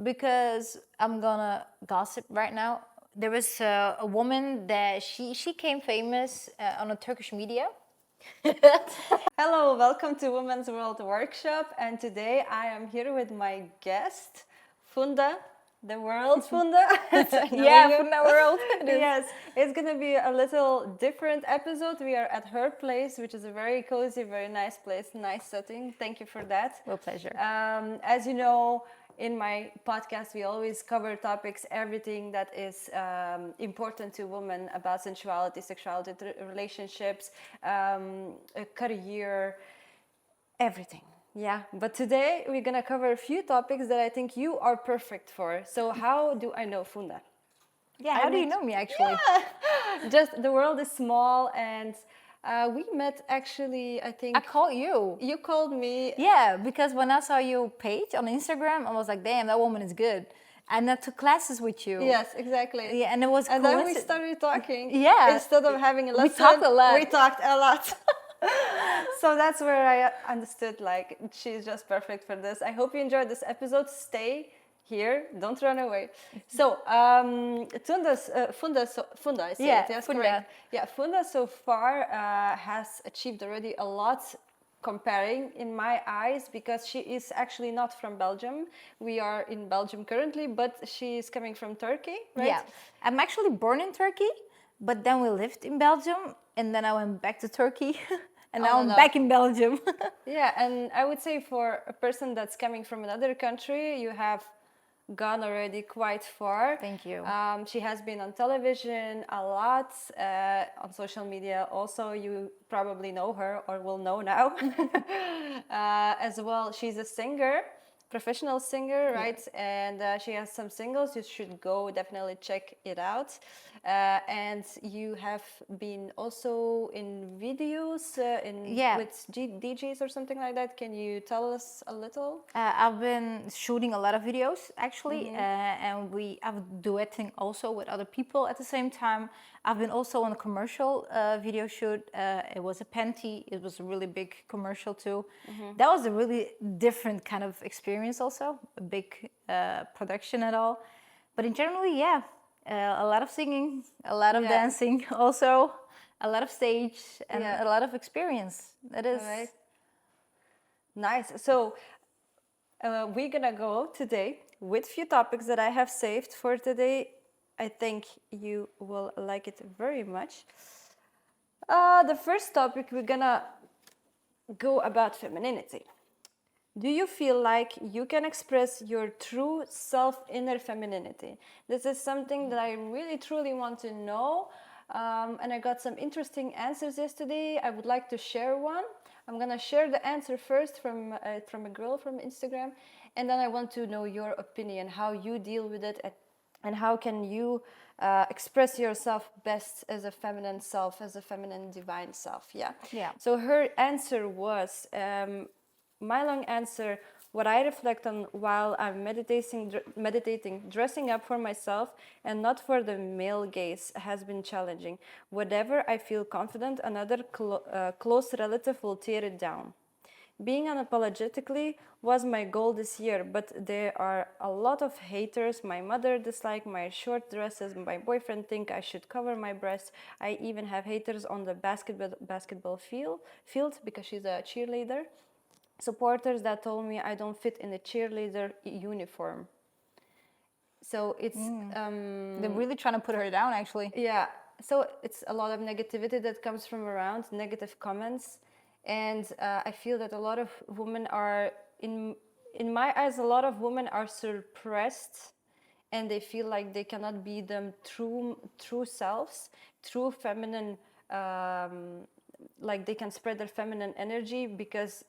because I'm gonna gossip right now. There was a woman that she came famous on a Turkish media. Hello, welcome to Women's World Workshop, and today I am here with my guest, Funda, the world Funda. Yeah, from that world. It is. Yes, it's gonna be a little different episode. We are at her place, which is a very cozy, very nice place, nice setting. Thank you for that. With pleasure. As you know, in my podcast, we always cover topics, everything that is important to women about sensuality, sexuality, relationships, a career, everything. Yeah, but today we're gonna cover a few topics that I think you are perfect for. So, how do I know Funda? Yeah, how do you know me actually? Just the world is small, and we met actually, I think. I called you. You called me. Yeah, because when I saw your page on Instagram, I was like, damn, that woman is good. And I took classes with you. Yes, exactly. Yeah, and it was And then we started talking. Yeah. Instead of having a lesson, We talked a lot. We talked a lot. So that's where I understood, like, she's just perfect for this. I hope you enjoyed this episode. Stay here, don't run away. So, Funda, I say Yeah, it, yes, Funda. correct. Yeah, Funda so far has achieved already a lot, comparing in my eyes, because she is actually not from Belgium. We are in Belgium currently, but she is coming from Turkey, right? Yeah, I'm actually born in Turkey, but then we lived in Belgium, and then I went back to Turkey, and now I'm back in Belgium. Yeah, and I would say for a person that's coming from another country, you have gone already quite far. Thank you. She has been on television a lot, on social media also. You probably know her or will know now. As well, she's a singer, professional singer, right? And she has some singles. You should go definitely check it out. And you have been also in videos with DJs or something like that. Can you tell us a little? I've been shooting a lot of videos actually, and I've duetting also with other people at the same time. I've been also on a commercial video shoot. It was a Penti. It was a really big commercial too. That was a really different kind of experience also, a big production at all. But in generally, yeah, a lot of singing, a lot of dancing also, a lot of stage, and a lot of experience. That is. All right. Nice. So we're gonna go today with few topics that I have saved for today. I think you will like it very much. The first topic, we're gonna go about femininity. Do you feel like you can express your true self, inner femininity? This is something that I really truly want to know, and I got some interesting answers yesterday. I would like to share one. I'm gonna share the answer first from a girl from Instagram, and then I want to know your opinion, how you deal with it, and how can you express yourself best as a feminine self, as a feminine divine self. Yeah. So her answer was, my long answer, what I reflect on while I'm meditating, dressing up for myself and not for the male gaze has been challenging. Whatever I feel confident, another close relative will tear it down. Being unapologetically was my goal this year, but there are a lot of haters. My mother dislikes my short dresses. My boyfriend thinks I should cover my breasts. I even have haters on the basketball field because she's a cheerleader. Supporters that told me I don't fit in the cheerleader uniform. So it's They're really trying to put her down, actually. Yeah. So it's a lot of negativity that comes from around, negative comments, and I feel that a lot of women are in my eyes. A lot of women are suppressed, and they feel like they cannot be them true selves, true feminine. Like they can spread their feminine energy because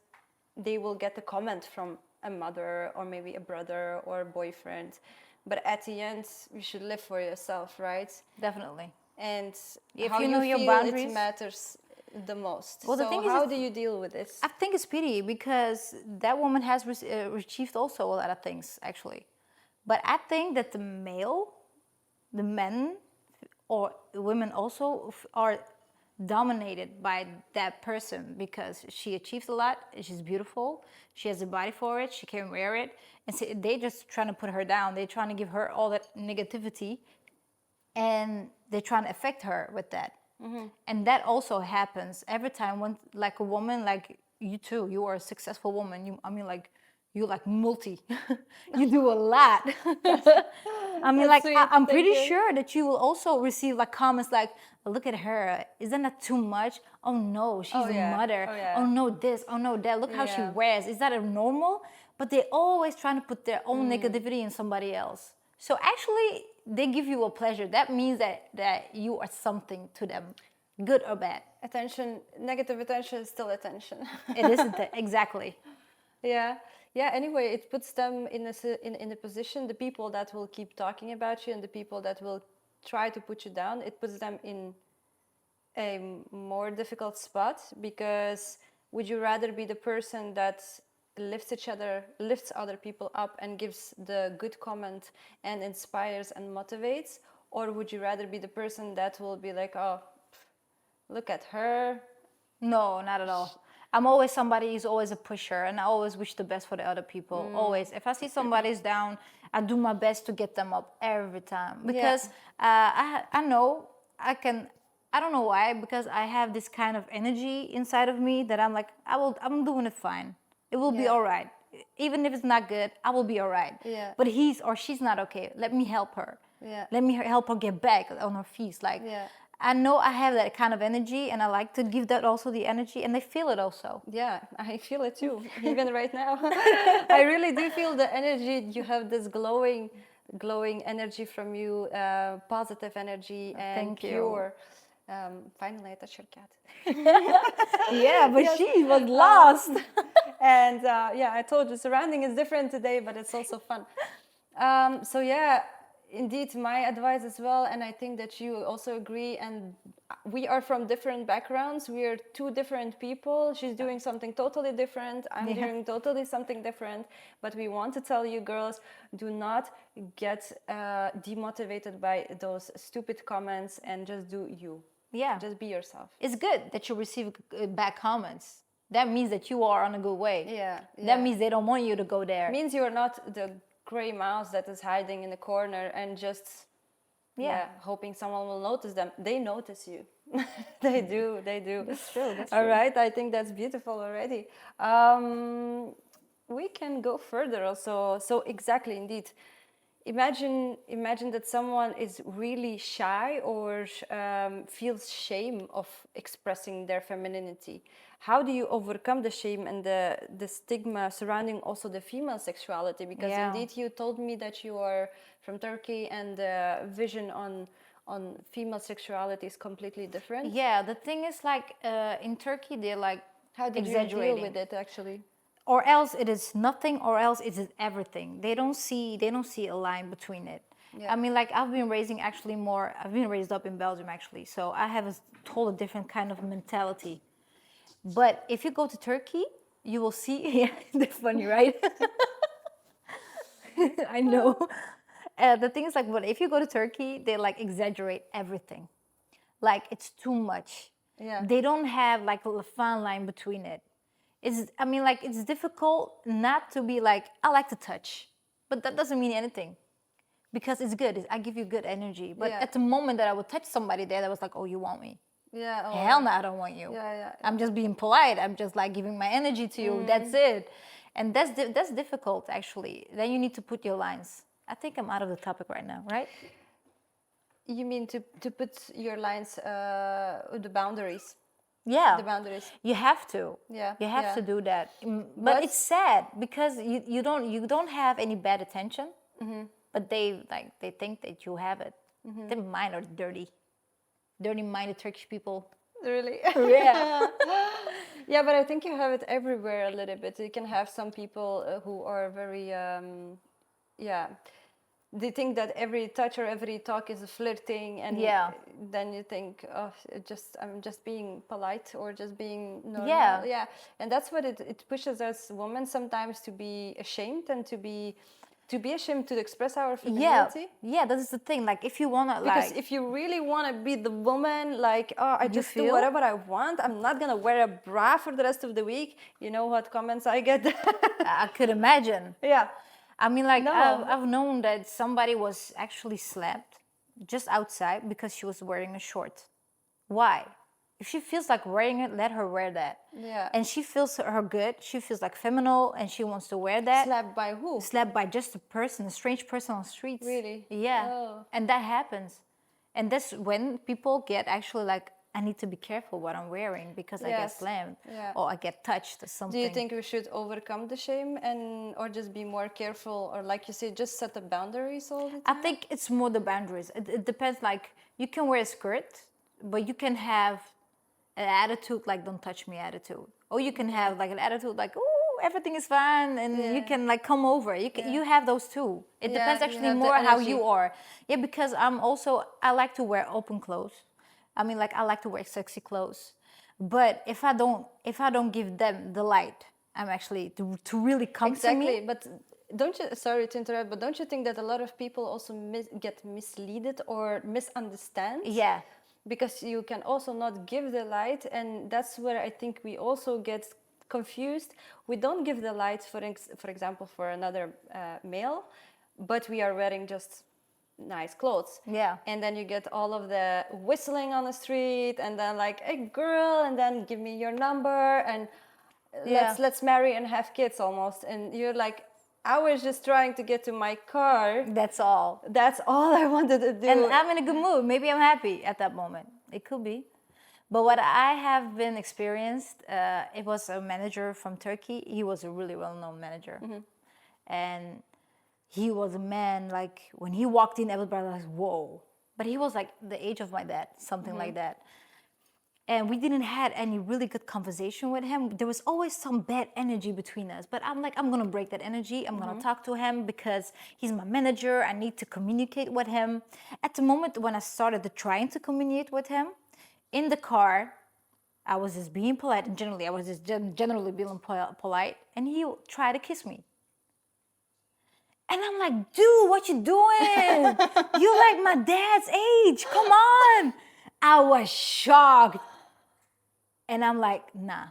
they will get a comment from a mother or maybe a brother or a boyfriend. But at the end, you should live for yourself, right? Definitely. And if how you know your feel boundaries, it matters the most. Well, the so thing is, how do you deal with this? I think it's pity because that woman has achieved also a lot of things, actually. But I think that the men, or women also are dominated by that person because she achieves a lot, she's beautiful, she has a body for it, she can wear it, and so they just trying to put her down. They're trying to give her all that negativity, and they're trying to affect her with that. And that also happens every time when, like, a woman like you too, you are a successful woman. You like multi, you do a lot. I mean, That's like, sweet. I'm Thank pretty you. sure that you will also receive like comments like, look at her, isn't that too much? Oh no, she's Oh, a yeah. mother. Oh, yeah. Oh no, this, oh no, that, look how she Yeah. wears. Is that a normal? But they're always trying to put their own Mm. negativity in somebody else. So actually, they give you a pleasure. That means that you are something to them, good or bad. Attention, negative attention is still attention. It isn't it? Exactly. Yeah, yeah. Anyway, it puts them in a position. The people that will keep talking about you and the people that will try to put you down, it puts them in a more difficult spot, because would you rather be the person that lifts other people up and gives the good comment and inspires and motivates, or would you rather be the person that will be like, oh, look at her? No, not at all. I'm always somebody who's always a pusher, and I always wish the best for the other people. Always. If I see somebody's down, I do my best to get them up every time, because I know I can. I don't know why, because I have this kind of energy inside of me that I'm like, I'm doing it fine. It will be Yeah. all right. Even if it's not good, I will be all right. Yeah. But he's or she's not okay. Let me help her. Yeah. Let me help her get back on her feet. Like, Yeah. I know I have that kind of energy, and I like to give that also the energy, and they feel it also. Yeah, I feel it too, even right now. I really do feel the energy. You have this glowing energy from you, positive energy and Thank you. pure. Finally, I touched your cat. Yeah, but Yes. she was lost. And yeah, I told you, surrounding is different today, but it's also fun. So yeah, indeed, my advice as well, and I think that you also agree. And we are from different backgrounds. We are two different people. She's doing something totally different. I'm doing totally something different. But we want to tell you, girls, do not get demotivated by those stupid comments, and just do you. Yeah. Just be yourself. It's good that you receive bad comments. That means that you are on a good way. Yeah, yeah. That means they don't want you to go there. Means you're not the gray mouse that is hiding in the corner and just hoping someone will notice them. They notice you. They do. That's true. That's All true. right, I think that's beautiful already. We can go further also. So exactly, indeed. Imagine that someone is really shy or feels shame of expressing their femininity. How do you overcome the shame and the stigma surrounding also the female sexuality? Because indeed you told me that you are from Turkey, and the vision on female sexuality is completely different. Yeah, the thing is, like, in Turkey, they're like How did you exaggerating. deal with it actually? Or else it is nothing, or else it is everything. They don't see a line between it. Yeah. I mean, like, I've been raised up in Belgium actually, so I have a totally different kind of mentality. But if you go to Turkey, you will see. Yeah, that's funny, right? I know. The thing is, like, but if you go to Turkey, they like exaggerate everything. Like, it's too much. Yeah. They don't have like a fine line between it. It's difficult not to be like, I like to touch, but that doesn't mean anything, because it's good. I give you good energy. But Yeah. at the moment that I would touch somebody there, that was like, oh, you want me? Yeah. Oh, Hell no, I don't want you. Yeah. I'm just being polite. I'm just like giving my energy to you. That's it. And that's difficult actually. Then you need to put your lines. I think I'm out of the topic right now, right? You mean to put your lines, the boundaries? Yeah. The boundaries. You have to. Yeah, You have yeah. to do that. But But- it's sad because you don't have any bad attention. But they think that you have it. Their mind are dirty. Dirty-minded Turkish people. Really? Yeah. Yeah, but I think you have it everywhere a little bit. You can have some people who are very, they think that every touch or every talk is flirting, and Yeah. then you think, oh, I'm just being polite or just being normal. Yeah. And that's what it pushes us women sometimes to be ashamed and to be to be ashamed to express our Yeah, femininity. yeah, that is the thing. Like, if you wanna, Because like, if you really want to be the woman, like, oh, I just do feel? whatever I want. I'm not gonna wear a bra for the rest of the week. You know what comments I get? I could imagine. Yeah. I mean, like, No. I've known that somebody was actually slapped just outside because she was wearing a short. Why? If she feels like wearing it, let her wear that. Yeah. And she feels her good. She feels like feminine, and she wants to wear that. Slapped by who? Slapped by just a person, a strange person on the streets. Really? Yeah. Oh. And that happens. And that's when people get actually like, I need to be careful what I'm wearing because I get Yes. slammed Yeah. or I get touched or Do something. you think we should overcome the shame or just be more careful, or like you say, just set the boundaries all the I time? think it's more the boundaries. It depends. Like, you can wear a skirt, but you can have an attitude like "don't touch me" attitude, or you can have like an attitude like "oh, everything is fine," and you can like come over. You have those too. It Yeah, depends you actually have the more how energy. you are. Yeah, because I like to wear open clothes. I mean, like, I like to wear sexy clothes, but if I don't give them the light, I'm actually to really come to Exactly, me. but don't you? Sorry to interrupt, but don't you think that a lot of people also get misleaded or misunderstand? Yeah. Because you can also not give the light, and that's where I think we also get confused. We don't give the light, for example, for another male, but we are wearing just nice clothes. Yeah. And then you get all of the whistling on the street, and then like, hey girl, and then give me your number, and let's marry and have kids almost. And you're like, I was just trying to get to my car. That's all. That's all I wanted to do. And I'm in a good mood. Maybe I'm happy at that moment. It could be. But what I have been experienced, it was a manager from Turkey. He was a really well-known manager. And he was a man, like, when he walked in, everybody was like, whoa. But he was like the age of my dad, something like that. And we didn't had any really good conversation with him. There was always some bad energy between us. But I'm like, I'm gonna break that energy. I'm gonna talk to him because he's my manager. I need to communicate with him. At the moment when I started trying to communicate with him, in the car, I was just being polite. And generally, I was just generally being polite. And he tried to kiss me. And I'm like, dude, what you doing? You like my dad's age. Come on. I was shocked. And I'm like, nah,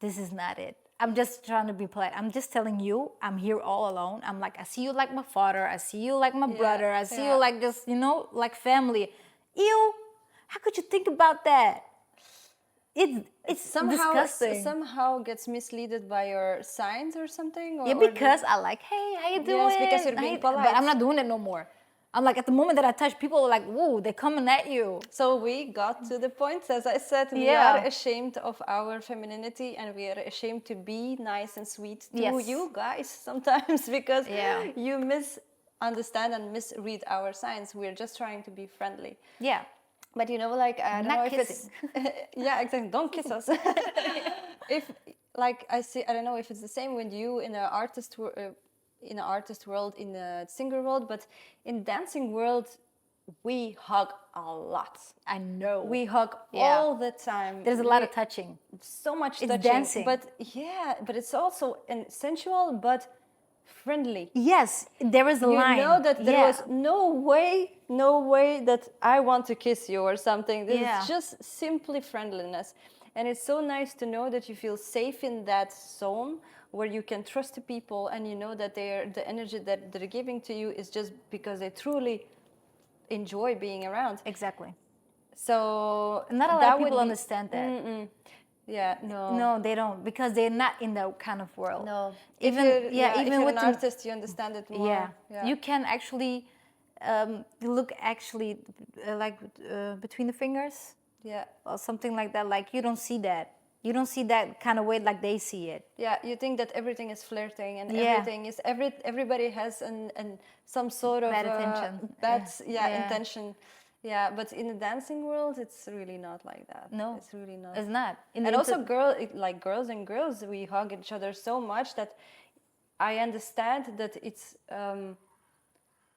this is not it. I'm just trying to be polite. I'm just telling you, I'm here all alone. I'm like, I see you like my father. I see you like my brother. I see you like just, like family. Ew, how could you think about that? It's disgusting. Somehow gets misleaded by your signs or something. Yeah, because I like, hey, how you doing? Yes, because you're being polite. But I'm not doing it no more. I'm like, at the moment that I touch, people are like, whoa, they're coming at you. So we got to the point, as I said, we are ashamed of our femininity, and we are ashamed to be nice and sweet to you guys sometimes because you misunderstand and misread our signs. We're just trying to be friendly. Yeah. But like, I don't know if it's yeah, exactly. Don't kiss us. If like I don't know if it's the same with you in an artist world, in the singer world, but in dancing world, we hug a lot. I know. We hug all the time. There's a lot of touching. So much it's touching. Dancing. But it's also sensual, but friendly. Yes, there is a line. You know that there was no way that I want to kiss you or something. It's just simply friendliness. And it's so nice to know that you feel safe in that zone where you can trust the people, and you know that the energy that they're giving to you is just because they truly enjoy being around. Exactly. So not a lot of people understand that. Yeah, no. No, they don't, because they're not in that kind of world. No. Even if you're with an artist, you understand it more. Yeah. You can actually look between the fingers. Yeah. Or something like that. Like, you don't see that. You don't see that kind of way like they see it. Yeah, you think that everything is flirting and everything is everybody has some sort of bad intention. Intention. Yeah, but in the dancing world, it's really not like that. No, it's really not. It's not. And also, girls and girls, we hug each other so much that I understand that it's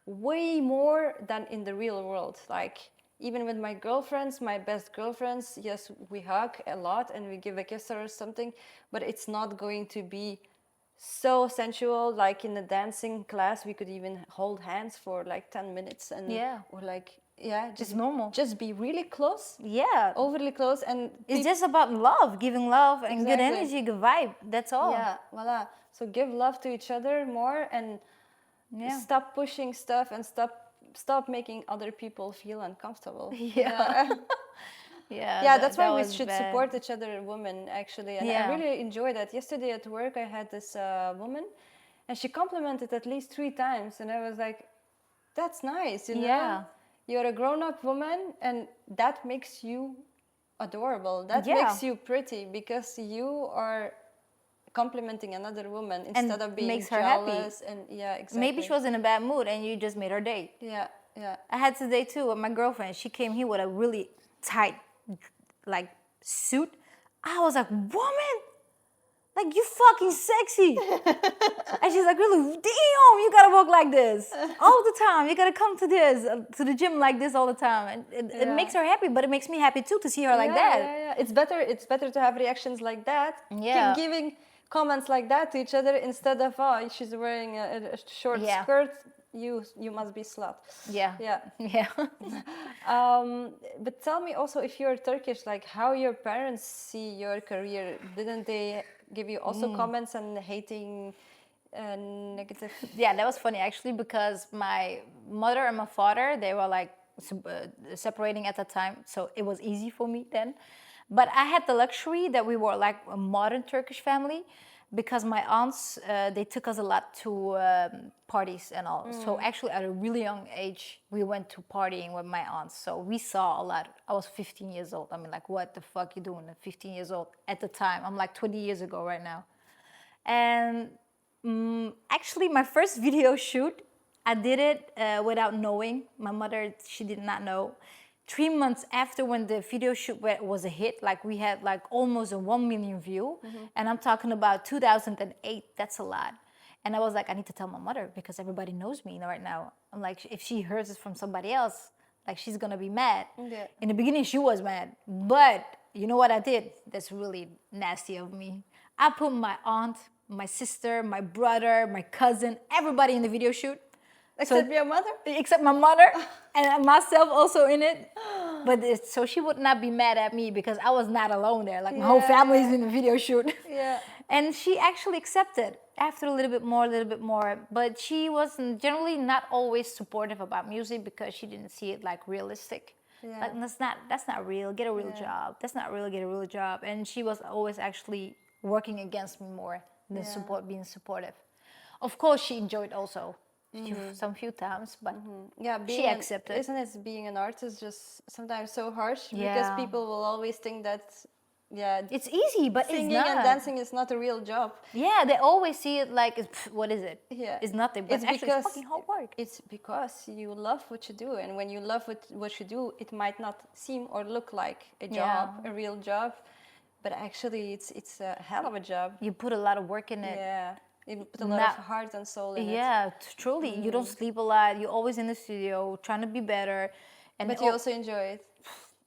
way more than in the real world. Like, even with my girlfriends, my best girlfriends, yes, we hug a lot and we give a kiss or something, but it's not going to be so sensual. Like in the dancing class, we could even hold hands for like 10 minutes and Yeah. or like yeah, just normal. Just be really close, Yeah. overly close, and It's just about love, giving love and good Exactly. energy, good vibe. That's all. yeah, voila. So give love to each other more and Yeah. stop pushing stuff and stop making other people feel uncomfortable. Yeah. Yeah. Yeah, that's why that we was should bad. support each other, women, actually. And I Yeah. really enjoyed that. Yesterday at work, I had this woman, and she complimented at least 3 times, and I was like, "That's nice, you know. Yeah. You're a grown-up woman, and that makes you adorable. That Yeah. makes you pretty because you are complimenting another woman instead of being makes her happy. jealous." And yeah, exactly. Maybe she was in a bad mood and you just made her day. Yeah, yeah. I had today too with my girlfriend. She came here with a really tight, like, suit. I was like, woman, like, you fucking sexy. And she's like, really, damn, you gotta walk like this all the time. You gotta come to to the gym like this all the time. And it Yeah. makes her happy, but it makes me happy too to see her like Yeah, that. yeah, yeah. It's better to have reactions like that. Yeah. Keep giving comments like that to each other instead of, oh, she's wearing a short Yeah. skirt. You must be slut. Yeah. Yeah. Yeah. But tell me also, if you're Turkish, like how your parents see your career. Didn't they give you also comments and hating, negative? Yeah, that was funny actually because my mother and my father, they were like separating at the time, so it was easy for me then. But I had the luxury that we were like a modern Turkish family because my aunts, they took us a lot to parties and all. So actually at a really young age, we went to partying with my aunts. So we saw a lot. I was 15 years old. I mean, like, what the fuck you doing at 15 years old at the time? I'm like 20 years ago right now. And actually, my first video shoot, I did it without knowing. My mother, she did not know. 3 months after when the video shoot was a hit, like we had like almost a 1 million view. And I'm talking about 2008, that's a lot. And I was like, I need to tell my mother because everybody knows me right now. I'm like, if she hears it from somebody else, like she's gonna be mad. Yeah. In the beginning, she was mad. But you know what I did? That's really nasty of me. I put my aunt, my sister, my brother, my cousin, everybody in the video shoot. Except your mother? Except my mother and myself also in it. But so she would not be mad at me because I was not alone there. Like my whole family is in the video shoot. Yeah. And she actually accepted after a little bit more. But she was generally not always supportive about music because she didn't see it like realistic. Yeah. Like that's not real. Get a real job. That's not real. Get a real job. And she was always actually working against me more than being supportive. Of course, she enjoyed also. Some few times, but Yeah, she accepted. Isn't it being an artist just sometimes so harsh? Because Yeah. people will always think that, yeah, It's easy, but singing it's not. and dancing is not a real job. Yeah, they always see it like, what is it? Yeah. It's nothing, but actually it's fucking hard work. It's because you love what you do, and when you love what you do, it might not seem or look like a job, a real job, but actually it's a hell of a job. You put a lot of work in it. Yeah, you put a lot of heart and soul in it. Yeah, truly. You don't sleep a lot. You're always in the studio trying to be better. And But you also enjoy it.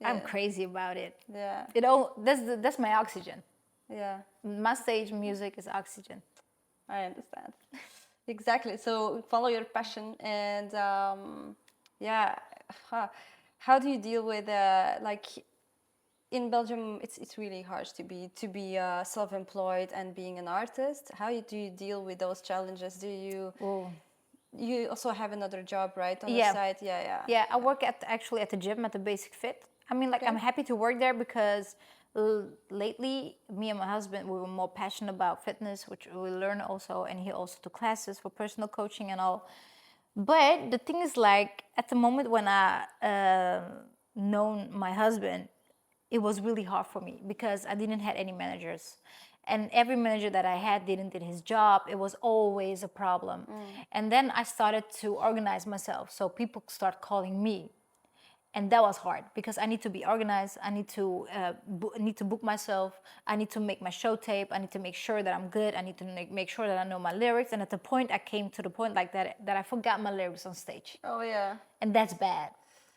I'm crazy about it. Yeah, That's my oxygen. yeah. My stage music is oxygen. I understand. Exactly. So follow your passion, and yeah, how do you deal with like in Belgium? It's really harsh to be self-employed and being an artist. How do you deal with those challenges? Do you? Oh. You also have another job, right, on Yeah. the side? Yeah. Yeah, I work actually at the gym at the Basic Fit. I mean, like, I'm happy to work there because lately, me and my husband, we were more passionate about fitness, which we learn also, and he also took classes for personal coaching and all. But the thing is, like, at the moment when I known my husband, it was really hard for me because I didn't have any managers. And every manager that I had didn't do his job. It was always a problem. And then I started to organize myself. So people start calling me. And that was hard because I need to be organized. I need to book myself. I need to make my show tape. I need to make sure that I'm good. I need to make sure that I know my lyrics. And at the point, I came to the point like that I forgot my lyrics on stage. Oh yeah. And that's bad.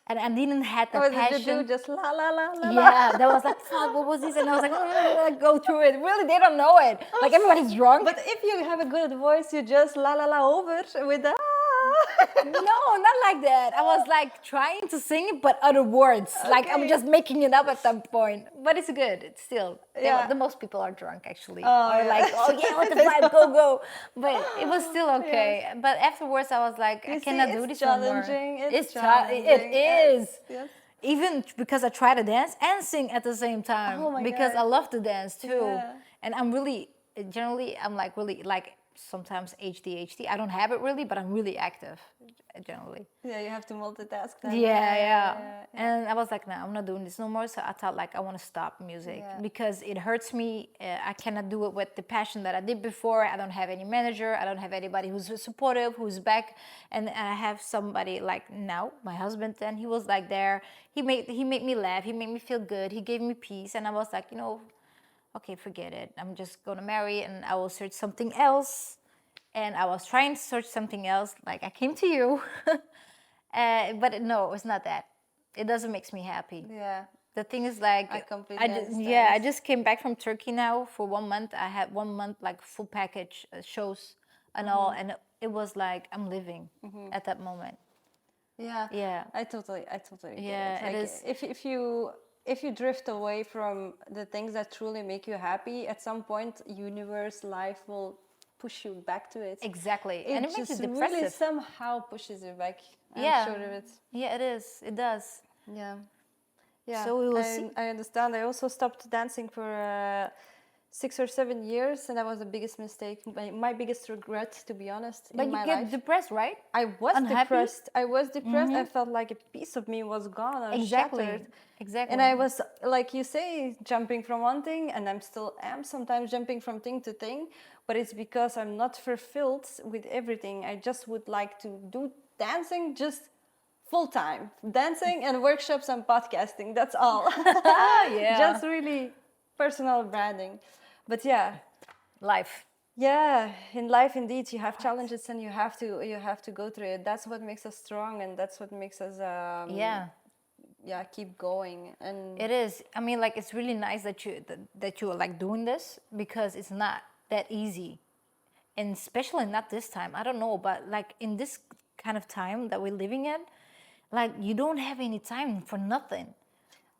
and I didn't have the What did passion. you do? Just la la la la la. Yeah, that was like, fuck, what was this? And I was like, go through it. Really, they don't know it. Like, everybody's drunk. But if you have a good voice, you just la la la over with the. No, not like that. I was like trying to sing it, but other words. Like, I'm Okay. just making it up at some point. But it's good. It's still, Yeah. the most people are drunk, actually. Oh, or yeah. like, oh yeah, what the vibe, go, go. But it was still okay. But afterwards, I was like, I You see, cannot do it's this no more. challenging. It's It challenging. is. Yes. Even because I try to dance and sing at the same time. Oh my because God. I love to dance too. Yeah. And I'm really, generally, I'm like really, like sometimes ADHD. I don't have it really, but I'm really active, generally. Yeah, you have to multitask. Then. Yeah. And I was like, no, I'm not doing this no more. So I thought like I want to stop music Yeah. because it hurts me. I cannot do it with the passion that I did before. I don't have any manager. I don't have anybody who's supportive, who's back. And I have somebody like now, my husband. And he was like there. He made me laugh. He made me feel good. He gave me peace. And I was like, okay, forget it. I'm just gonna marry and I will search something else. And I was trying to search something else. Like I came to you. But no, it's not that. It doesn't make me happy. Yeah. The thing is like I completely understand. yeah, I just came back from Turkey now for 1 month. I had 1 month like full package shows and all, and it was like I'm living at that moment. Yeah. Yeah. I totally get Yeah, it. it Like, is. if you drift away from the things that truly make you happy, at some point, universe, life will push you back to it. Exactly, and it makes just you really depressive. somehow pushes you back. Yeah. I'm sure of it. Yeah, it is. It does. Yeah. Yeah. So we will see. I understand. I also stopped dancing for 6 or 7 years, and that was the biggest mistake. My biggest regret, to be honest, But in you my get life. depressed, right? I was unhappy? depressed. I was depressed. I felt like a piece of me was gone or Exactly. shattered. Exactly. And I was, like you say, jumping from one thing, and I'm still am sometimes jumping from thing to thing, but it's because I'm not fulfilled with everything. I just would like to do dancing just full time. Dancing and workshops and podcasting, that's all. Yeah. Just really personal branding. But yeah, Life. yeah, in life indeed you have challenges and you have to go through it. That's what makes us strong, and that's what makes us Yeah. keep going. And It is. I mean, like it's really nice that you are like doing this because it's not that easy, and especially not this time. I don't know, but like in this kind of time that we're living in, like you don't have any time for nothing.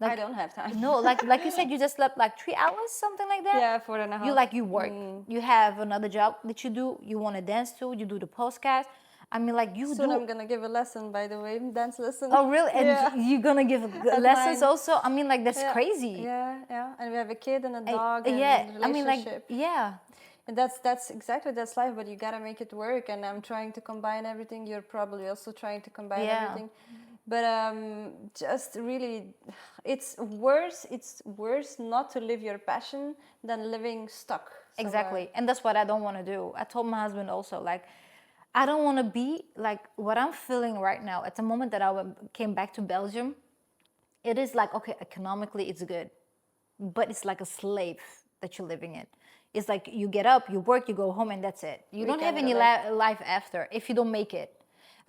I don't have time. No, like you said, you just slept like 3 hours, something like that. Yeah, 4.5. You work. You have another job that you do. You want to dance to. You do the podcast. I mean, like you Soon do. I'm gonna give a lesson, by the way, dance lesson. Oh, really? And Yeah. you're gonna give lessons mine. also? I mean, like that's Yeah. crazy. Yeah. And we have a kid and a dog and Yeah. a I mean, like relationship. yeah. And that's exactly that's life, but you gotta make it work. And I'm trying to combine everything. You're probably also trying to combine Yeah. everything. But just really, it's worse not to live your passion than living stuck. somewhere. Exactly. And that's what I don't want to do. I told my husband also, like, I don't want to be like what I'm feeling right now at the moment that came back to Belgium. It is like, okay, economically it's good, but it's like a slave that you're living in. It's like you get up, you work, you go home, and that's it. You don't have Weekend any relate. life after if you don't make it.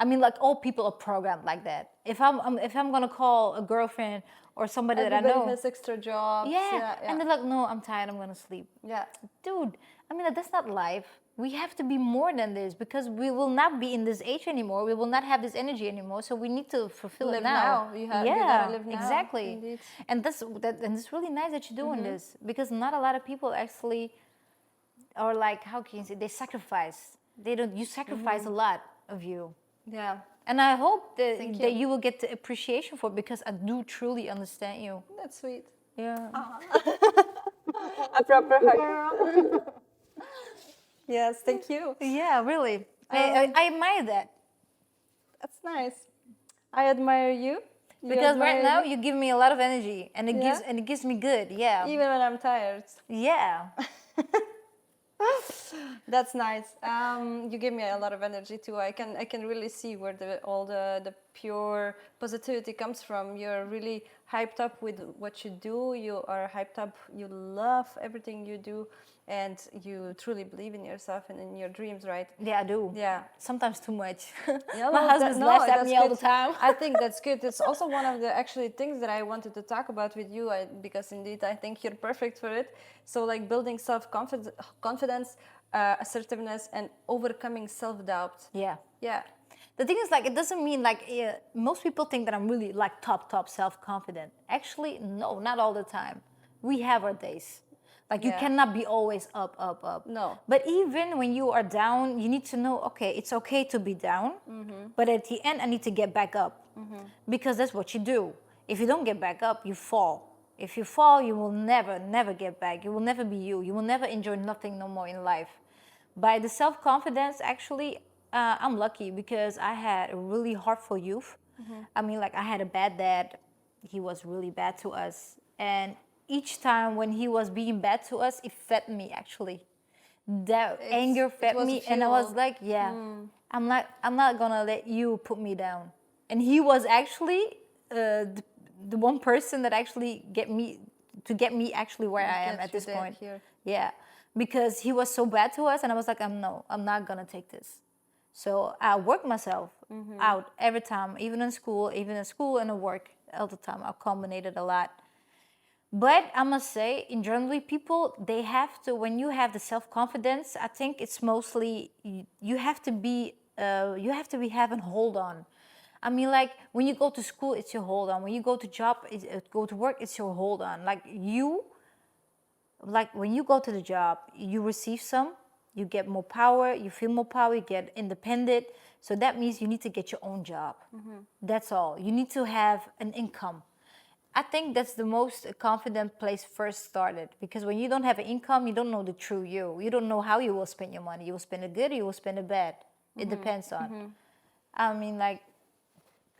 I mean, like all people are programmed like that. If I'm gonna call a girlfriend or somebody that I Everybody know, has extra jobs. yeah, and they're like, no, I'm tired, I'm gonna sleep. yeah. Dude, I mean, that's not life. We have to be more than this because we will not be in this age anymore. We will not have this energy anymore. So we need to fulfill Live it now. now. You gotta live now, exactly. indeed. And and it's really nice that you're doing this because not a lot of people actually are like, how can you say, they sacrifice. They don't. You sacrifice a lot of you. Yeah. And I hope Thank that you. you will get the appreciation for it because I do truly understand you. That's sweet. Yeah. A proper hug. Yes, thank you. Yeah, really. I admire that. That's nice. I admire you. You Because right admire now me, you give me a lot of energy and Yeah? it gives me good. Yeah. even when I'm tired. Yeah. That's nice. You give me a lot of energy too. I can really see where all the pure positivity comes from. You're really hyped up with what you do. You are hyped up. You love everything you do, and you truly believe in yourself and in your dreams, right? Yeah, I do. Yeah. Sometimes too much. Yeah, My well, husband laughs at me all the good. time. I think that's good. It's also one of the actually things that I wanted to talk about with you, because indeed I think you're perfect for it. So like building confidence, assertiveness, and overcoming self-doubt. Yeah. Yeah. The thing is, like, it doesn't mean like most people think that I'm really like top self-confident. Actually, no, not all the time. We have our days. Like you Yeah. cannot be always up. No. But even when you are down, you need to know, okay, it's okay to be down, but at the end, I need to get back up, because that's what you do. If you don't get back up, you fall. If you fall, you will never get back. You will never be you. You will never enjoy nothing no more in life. By the self-confidence, actually, I'm lucky because I had a really hurtful youth. I mean, like, I had a bad dad. He was really bad to us. And each time when he was being bad to us, it fed me, actually. That anger it fed was me. And I was fuel. like, yeah, I'm not going to let you put me down. And he was actually the one person that actually get me actually where I am Get at you this there, point. here. Yeah, because he was so bad to us, and I was like, I'm not gonna take this. So I worked myself out every time, even in school and at work, all the time. I culminated a lot. But I must say, in generally, people, they have to, when you have the self-confidence, I think it's mostly, you have to be having hold on. I mean, like, when you go to school, it's your hold on. When you go to work, it's your hold on. Like when you go to the job, you receive you get more power, you feel more power, you get independent. So that means you need to get your own job. That's all. You need to have an income. I think that's the most confident place first started, because when you don't have an income, you don't know the true you. You don't know how you will spend your money. You will spend it good or you will spend it bad. It depends on. I mean, like,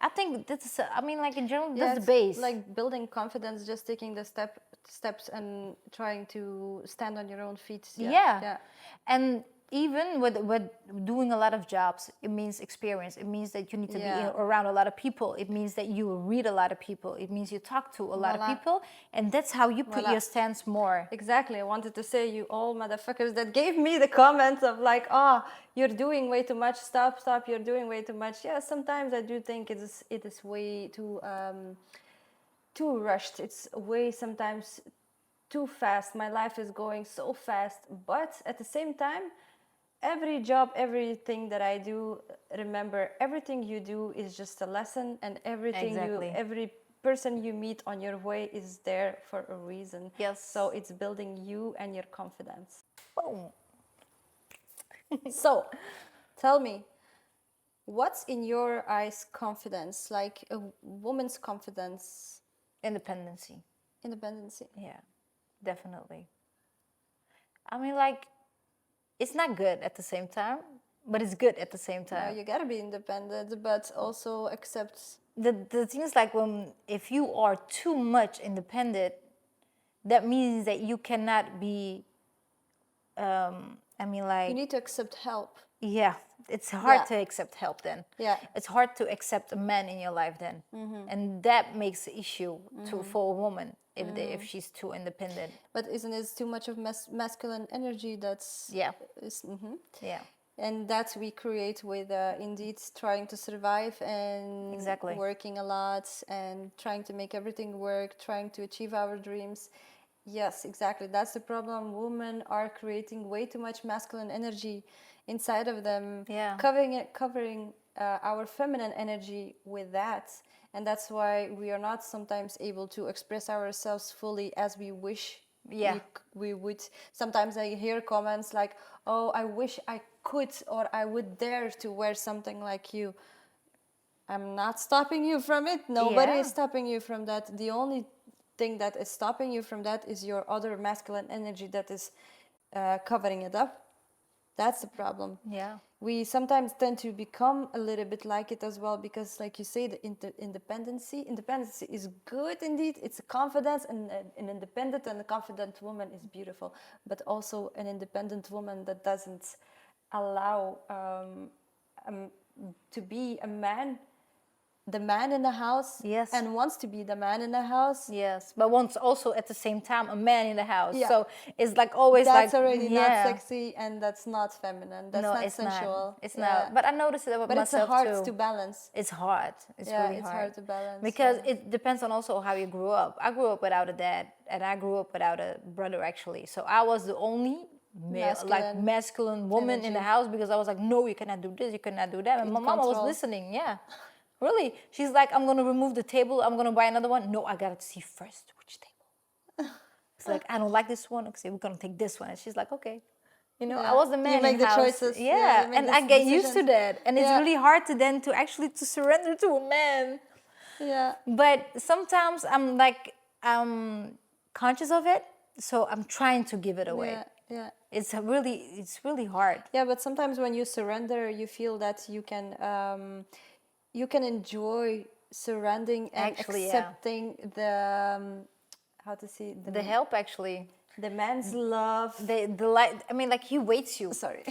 I think that's, I mean, like, in general, Yeah, that's the it's base. like building confidence, just taking the steps and trying to stand on your own feet. Yeah. And even with doing a lot of jobs, it means experience. It means that you need to be Yeah. around a lot of people. It means that you read a lot of people. It means you talk to a lot of Voila. people. And that's how you put Voila. your stance more. Exactly. I wanted to say, you all motherfuckers that gave me the comments of like, oh, you're doing way too much. Stop. You're doing way too much. Yeah, sometimes I do think it is way too rushed. It's way sometimes too fast. My life is going so fast. But at the same time, every job, everything that I do, remember, everything you do is just a lesson, and Exactly. every person you meet on your way is there for a reason. Yes. So it's building you and your confidence. Boom. So tell me, what's in your eyes confidence? Like a woman's confidence? Independency. Independency. Yeah, definitely. I mean, like, it's not good at the same time, but it's good at the same No, time. you gotta be independent, but also accept. The thing is, like, if you are too much independent, that means that you cannot be, I mean, like, You need to accept help. yeah, it's hard Yeah. to accept help then. Yeah. It's hard to accept a man in your life then. And that makes the issue for a woman if she's too independent. But isn't it too much of masculine energy that's... Yeah. Is, Yeah. And that we create with indeed trying to survive and Exactly. working a lot and trying to make everything work, trying to achieve our dreams. Yes, exactly. That's the problem. Women are creating way too much masculine energy inside of them, Yeah. covering our feminine energy with that. And that's why we are not sometimes able to express ourselves fully as we wish. Yeah. We would. Sometimes I hear comments like, oh, I wish I could, or I would dare to wear something like you. I'm not stopping you from it. Nobody Yeah. is stopping you from that. The only thing that is stopping you from that is your other masculine energy that is covering it up. That's the problem. Yeah. We sometimes tend to become a little bit like it as well, because like you say, the independency is good indeed. It's a confidence, and an independent and a confident woman is beautiful, but also an independent woman that doesn't allow to be a man the man in the house Yes. and wants to be the man in the house. Yes, but wants also at the same time a man in the house. Yeah. So it's like always That's like already not yeah. sexy and that's not feminine. That's No, not it's sensual. not. It's Yeah. not. But I noticed it with But it's myself hard too. to balance. It's hard. It's Yeah, really it's hard. hard to balance, Because yeah. it depends on also how you grew up. I grew up without a dad, and I grew up without a brother actually. So I was the only male, like Masculine masculine woman in the energy. house because I was like, no, you cannot do this, you cannot do that. And my mama was control. listening. Yeah, really. She's like, I'm gonna remove the table. I'm gonna buy another one. No, I gotta see first which table. It's like I don't like this one. Okay, we're gonna take this one. And she's like, okay. You know, Yeah. I was the You man make in the house. choices. Yeah, Yeah, you make and the I get used to decisions. that, and it's Yeah. really hard to then to actually to surrender to a man. Yeah. But sometimes I'm like I'm conscious of it, so I'm trying to give it away. Yeah. Yeah. It's really hard. Yeah, but sometimes when you surrender, you feel that you can enjoy surrendering and Actually, yeah. accepting the how to say The help actually, the man's love. the light. I mean, like he waits you. Sorry,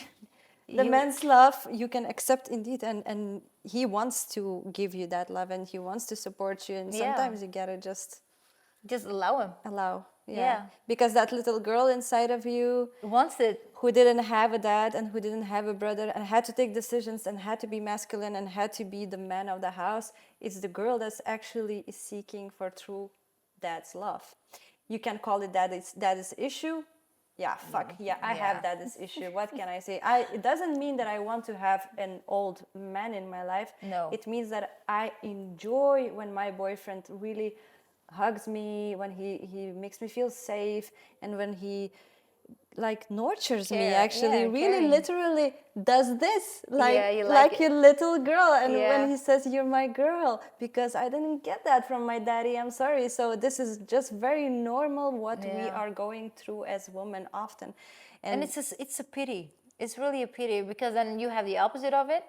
the You- man's love you can accept indeed, and he wants to give you that love and he wants to support you, and Yeah. sometimes you gotta Just allow him. allow. Yeah. Because that little girl inside of you Wants it. who didn't have a dad and who didn't have a brother and had to take decisions and had to be masculine and had to be the man of the house, it's the girl that's actually is seeking for true dad's love. You can call it dad's issue. Yeah, fuck. Yeah, I have Yeah. dad's issue. What can I say? It doesn't mean that I want to have an old man in my life. No. It means that I enjoy when my boyfriend really hugs me, when he makes me feel safe, and when he like nurtures me, Care, actually yeah, really caring. literally does this like Yeah, you like like it. a little girl, and Yeah. when he says you're my girl, because I didn't get that from my daddy, I'm sorry. So this is just very normal what we Yeah. are going through as women often, And it's a pity. It's really a pity because then you have the opposite of it.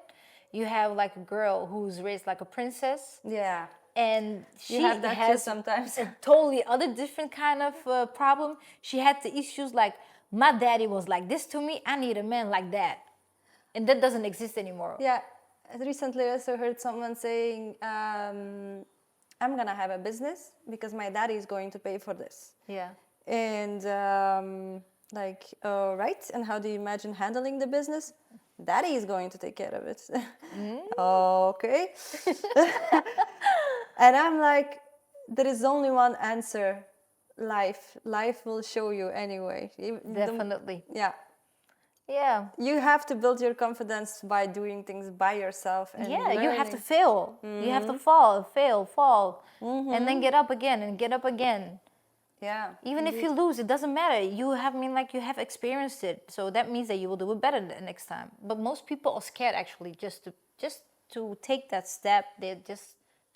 You have like a girl who's raised like a princess, yeah, and she have that too has sometimes. a totally other different kind of problem. She had the issues like my daddy was like this to me. I need a man like that, and that doesn't exist anymore. yeah. Recently, I also heard someone saying, "I'm gonna have a business because my daddy is going to pay for this." Yeah. And like, right? And how do you imagine handling the business? Daddy is going to take care of it. Okay. And I'm like, there is only one answer. Life. Life will show you anyway. Definitely. Yeah. Yeah. You have to build your confidence by doing things by yourself. And Yeah, you have to learning. fail. You have to fall, fail, fall, and then get up again and get up again. Yeah. Even if you lose, it doesn't matter. You have, I mean, like you have experienced it, so that means that you will do it better the next time. But most people are scared actually, just to take that step. They're just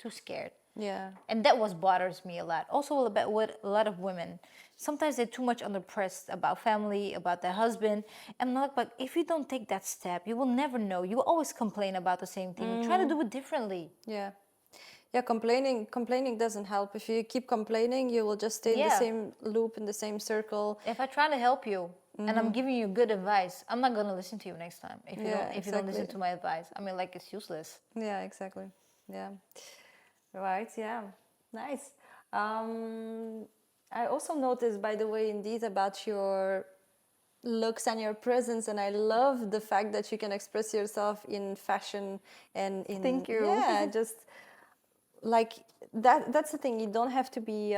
too scared, Yeah. and that was bothers me a lot. Also, a bit with a lot of women. Sometimes they're too much under pressed about family, about their husband. And I'm like, but if you don't take that step, you will never know. You will always complain about the same thing. Try to do it differently. Yeah. Yeah, complaining doesn't help. If you keep complaining, you will just stay in the Yeah. same loop, in the same circle. If I try to help you and I'm giving you good advice, I'm not gonna listen to you next time. If you Yeah, don't, if you don't listen exactly. to my advice, I mean, like it's useless. Yeah, exactly. Yeah. Right, yeah. Nice. I also noticed, by the way, indeed, about your looks and your presence, and I love the fact that you can express yourself in fashion and in Thank you. yeah, just like that's the thing. You don't have to be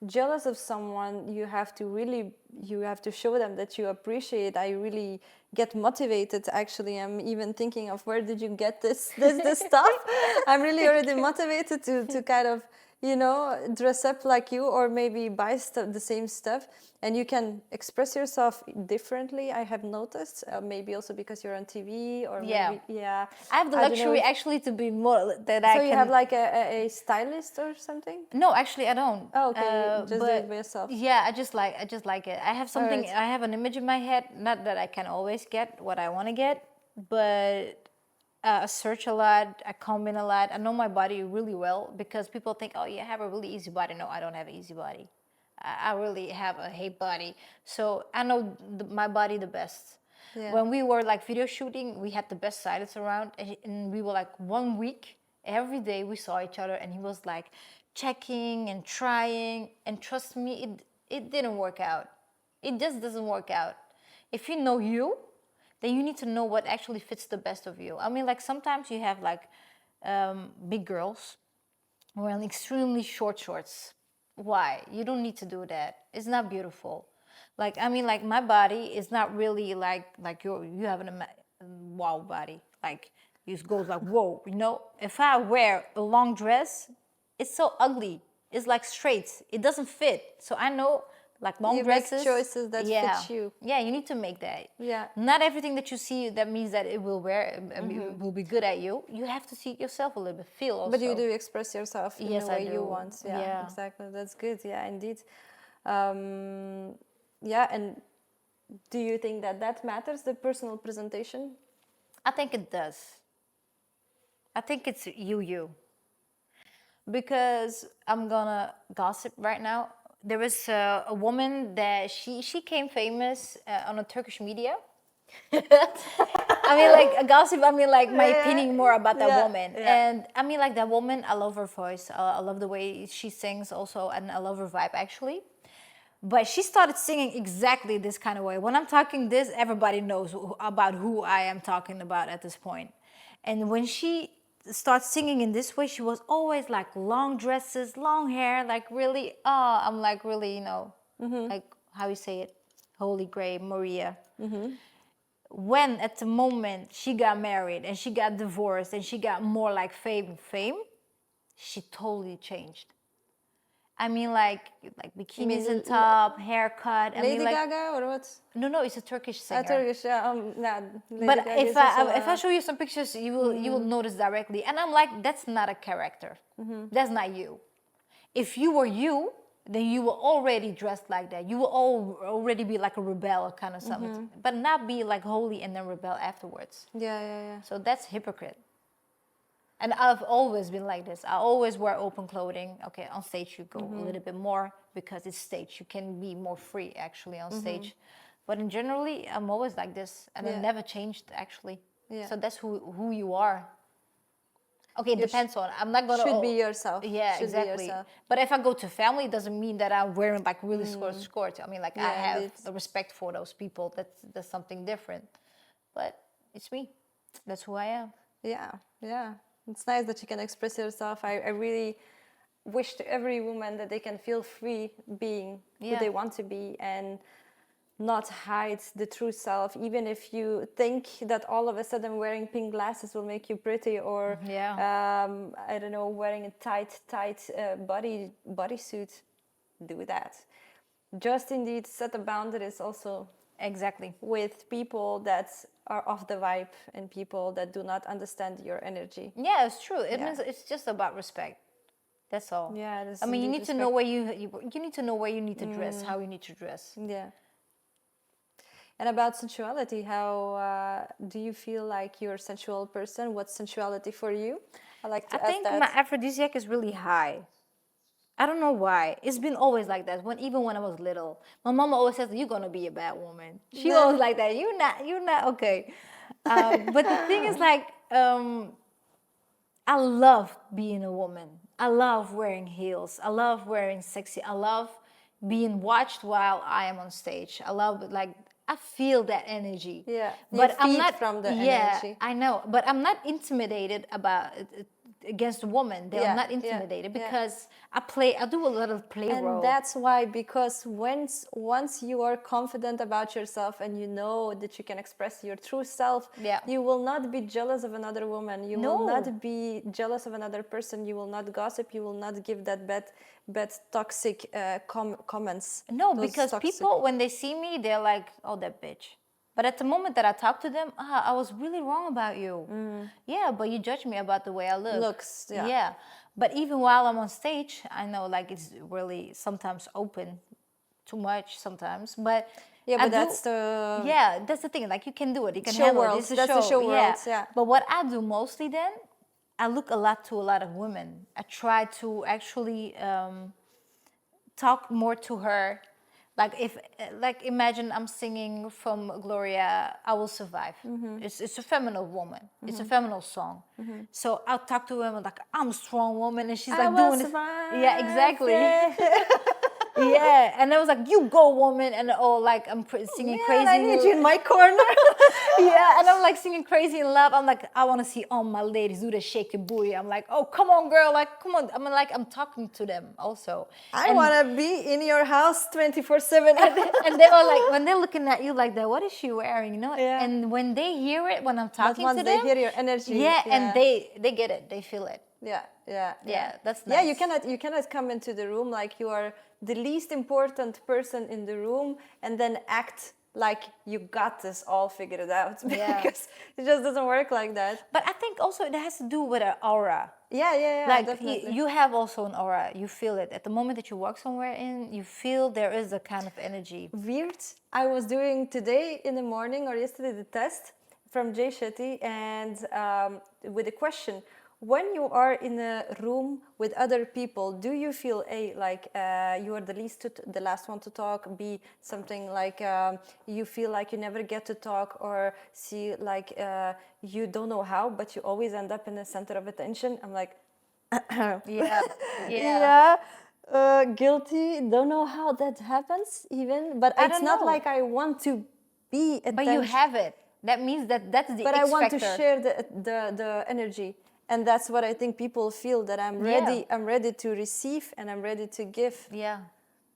jealous of someone. You have to show them that you appreciate. I really get motivated, actually. I'm even thinking of where did you get this stuff. I'm really already motivated to kind of, you know, dress up like you, or maybe buy the same stuff, and you can express yourself differently. I have noticed, maybe also because you're on TV, or Yeah. maybe yeah. I have the I don't know luxury if- actually to be more that So I can. you have like a stylist or something? No, actually, I don't. Oh, okay, you just do but it by yourself. Yeah, I just like it. I have something. Alright. I have an image in my head. Not that I can always get what I want to get, but I search a lot. I combine a lot. I know my body really well because people think, oh, you have a really easy body. No, I don't have an easy body. I really have a hate body. So I know my body the best. Yeah. When we were like video shooting, we had the best stylists around, and we were like 1 week Every day we saw each other, and he was like checking and trying. And trust me, it didn't work out. It just doesn't work out. If you know you, then you need to know what actually fits the best of you. I mean, like sometimes you have like big girls wearing extremely short shorts. Why? You don't need to do that. It's not beautiful. Like I mean, like my body is not really like you have an wow body. Like it goes like whoa. You know, if I wear a long dress, it's so ugly. It's like straight. It doesn't fit. So I know like long You make dresses. choices that yeah, fit you. Yeah, you need to make that. Yeah. Not everything that you see that means that it will wear it will be good at you. You have to see it yourself a little bit, feel also. But you do express yourself in Yes, the I way you do. want. Yeah, Yeah. exactly. That's good. Yeah, indeed. Yeah, and do you think that that matters, the personal presentation? I think it does. I think it's you. Because I'm gonna gossip right now. There was a woman that she came famous on a Turkish media. I mean, like a gossip. I mean, like my opinion more about that Yeah, woman. yeah. And I mean, like that woman. I love her voice. I love the way she sings also, and I love her vibe actually. But she started singing exactly this kind of way. When I'm talking this, everybody knows about who I am talking about at this point. And when she starts singing in this way, she was always like long dresses, long hair, like really, I'm like really, like how you say it, Holy Grail, Maria. When at the moment she got married and she got divorced and she got more like fame, she totally changed. I mean, like bikinis and top, haircut. I Lady mean, like Gaga or what? no, it's a Turkish singer. Turkish, yeah. Nah, Lady But Gaga is if also, I show you some pictures, you will notice directly. And I'm like, that's not a character. That's not you. If you were you, then you will already dressed like that. You will already be like a rebel or kind of something, but not be like holy and then rebel afterwards. yeah. So that's hypocrite. And I've always been like this. I always wear open clothing. Okay, on stage you go a little bit more because it's stage. You can be more free actually on stage. But in generally, I'm always like this, and I Yeah. never changed actually. Yeah. So that's who you are. Okay, it You depends on. I'm not gonna. should be yourself. Yeah, Should be exactly. yourself. But if I go to family, it doesn't mean that I'm wearing like really skirts. I mean, like I Yeah, have indeed. the respect for those people. That's something different. But it's me. That's who I am. Yeah. It's nice that you can express yourself. I really wish to every woman that they can feel free being who Yeah. they want to be and not hide the true self, even if you think that all of a sudden wearing pink glasses will make you pretty, or I don't know, wearing a tight bodysuit. Do that. Just indeed set the boundaries also Exactly. with people that are off the vibe and people that do not understand your energy. Yeah, it's true. It Yeah. means it's just about respect. That's all. Yeah, it is I mean, you indeed need to know where you need to know where you need to dress, how you need to dress. Yeah. And about sensuality, how do you feel like you're a sensual person? What's sensuality for you? I like to I ask think that. my aphrodisiac is really high. I don't know why. It's been always like that. Even when I was little, my mama always says, "You're gonna be a bad woman." She always like that. You're not okay. But the thing is, like, I love being a woman. I love wearing heels. I love wearing sexy. I love being watched while I am on stage. I love like I feel that energy. Yeah, you but I'm feed not from the yeah, energy. I know, but I'm not intimidated about against a woman. They Yeah, are not yeah, intimidated yeah. because I do a little play And role. that's why, because once you are confident about yourself and you know that you can express your true self, Yeah. you will not be jealous of another woman. You will No. not be jealous of another person. You will not gossip. You will not give that bad toxic comments. No, Those because toxic- people when they see me, they're like, "Oh, that bitch." But at the moment that I talk to them, I was really wrong about you. Yeah, but you judge me about the way I look. Looks, yeah. Yeah. But even while I'm on stage, I know like it's really sometimes open, too much sometimes. But Yeah, I but do- that's the yeah, that's the thing. Like you can do it. You can Show handle world. it. It's a That's show. the show world, yeah. But what I do mostly then, I look a lot of women. I try to actually talk more to her, Like if, like imagine I'm singing from Gloria, I Will Survive. It's a feminine woman. It's a feminine song. So I'll talk to women like I'm a strong woman, and she's I like will doing this. survive, Yeah, exactly. yeah. Yeah, and I was like, "You go, woman," and like I'm singing Man, crazy. I need you in my corner. Yeah, and I'm like singing crazy in love. I'm like, I want to see all my ladies do the shake your booty. I'm like, oh, come on, girl, like, come on. I'm like, I'm talking to them also. I And- want to be in your house 24/7. and they were like, when they're looking at you like that, what is she wearing? You know? Yeah. And when they hear it, when I'm But talking once to they them, hear your energy, yeah, and they get it, they feel it. yeah, yeah, Yeah, that's Yeah, nice. you cannot come into the room like you are the least important person in the room and then act like you got this all figured out Yeah. because it just doesn't work like that. But I think also it has to do with an aura. Yeah, Like definitely. you have also an aura. You feel it at the moment that you walk somewhere in. You feel there is a kind of energy. Weird. I was doing today in the morning or yesterday the test from Jay Shetty and with a question. When you are in a room with other people, do you feel A, like you are the last one to talk, B, something like you feel like you never get to talk, or C, like you don't know how, but you always end up in the center of attention? I'm like, Yeah, yeah, guilty. Don't know how that happens even, but I it's don't not know. like I want to be attention. But you have it. That means that's the But X I want to factor. share the energy, and that's what I think people feel, that I'm ready. Yeah. I'm ready to receive, and I'm ready to give. Yeah.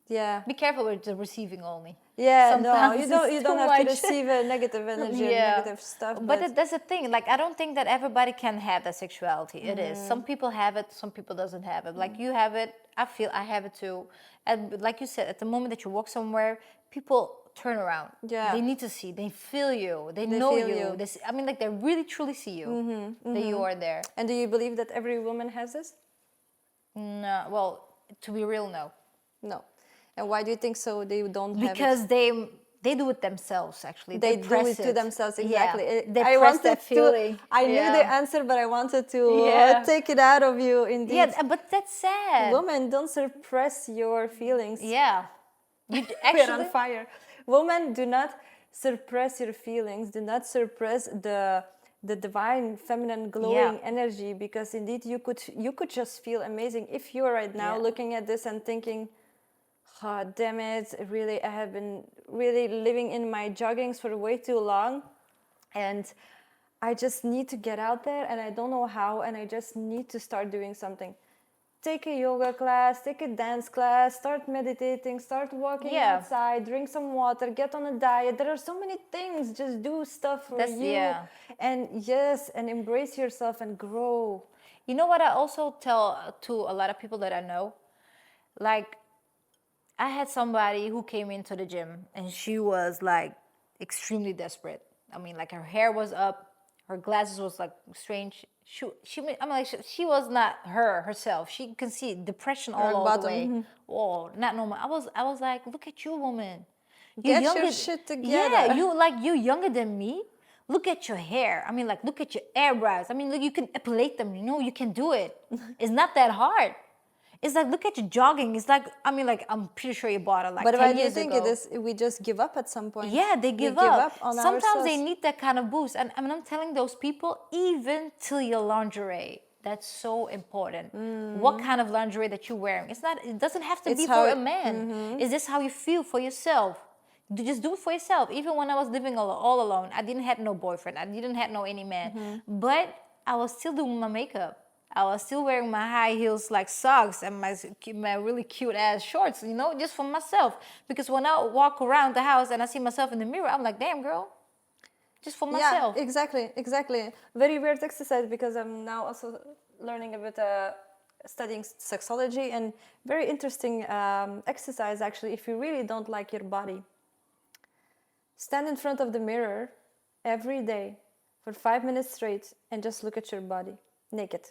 Yeah. Be careful with the receiving only. Yeah. No, Sometimes you don't. it's You don't too have to much. receive a negative energy and negative stuff. But that's the thing. Like I don't think that everybody can have that sexuality. It is. Some people have it. Some people doesn't have it. Like you have it. I feel I have it too. And like you said, at the moment that you walk somewhere, people turn around. Yeah. They need to see. They feel you. They know feel you. you. They see, I mean, like they really truly see you. That you are there. And do you believe that every woman has this? No. Well, to be real, no. No. And why do you think so? They don't have it. Because they do it themselves. Actually, They do press it to themselves, Yeah. exactly. They I press wanted that feeling. to. I knew the answer, but I wanted to Yeah. take it out of you. Indeed, Yeah, but that's sad. women, don't suppress your feelings. Yeah. You We're actually on fire. Women, do not suppress your feelings. Do not suppress the divine feminine glowing Yeah. energy, because indeed you could just feel amazing if you are right now Yeah. looking at this and thinking, oh, damn it, really, I have been really living in my joggings for way too long, and I just need to get out there, and I don't know how, and I just need to start doing something. Take a yoga class, take a dance class, start meditating, start walking Yeah. outside, drink some water, get on a diet. There are so many things. Just do stuff for you. Yeah. And yes, and embrace yourself and grow. You know what I also tell to a lot of people that I know? Like, I had somebody who came into the gym and she was like extremely desperate. I mean, like her hair was up, her glasses was like strange. She was not herself. She can see depression all Rock over bottom. the way. Oh, not normal. I was like, look at you, woman. You Get your younger- shit together. Yeah, you younger than me. Look at your hair. I mean, like, look at your eyebrows. I mean, look, you can epilate them. You know, you can do it. It's not that hard. It's like, look at your jogging. It's like, I mean, like, I'm pretty sure you bought it like But 10 why do you years think ago. it is? We just give up at some point. Yeah, they We give up. on Sometimes ourselves. they need that kind of boost. And I mean, I'm telling those people, even till your lingerie, that's so important. What kind of lingerie that you're wearing? It doesn't have to It's be how for a it- man. Is this how you feel for yourself? Just do it for yourself. Even when I was living all alone, I didn't have no boyfriend. I didn't have no any man. But I was still doing my makeup. I was still wearing my high heels like socks and my really cute ass shorts, you know, just for myself. Because when I walk around the house and I see myself in the mirror, I'm like, damn, girl, just for myself. Yeah, exactly. Very weird exercise, because I'm now also learning a bit, studying sexology, and very interesting exercise actually. If you really don't like your body, stand in front of the mirror every day for 5 minutes straight and just look at your body naked.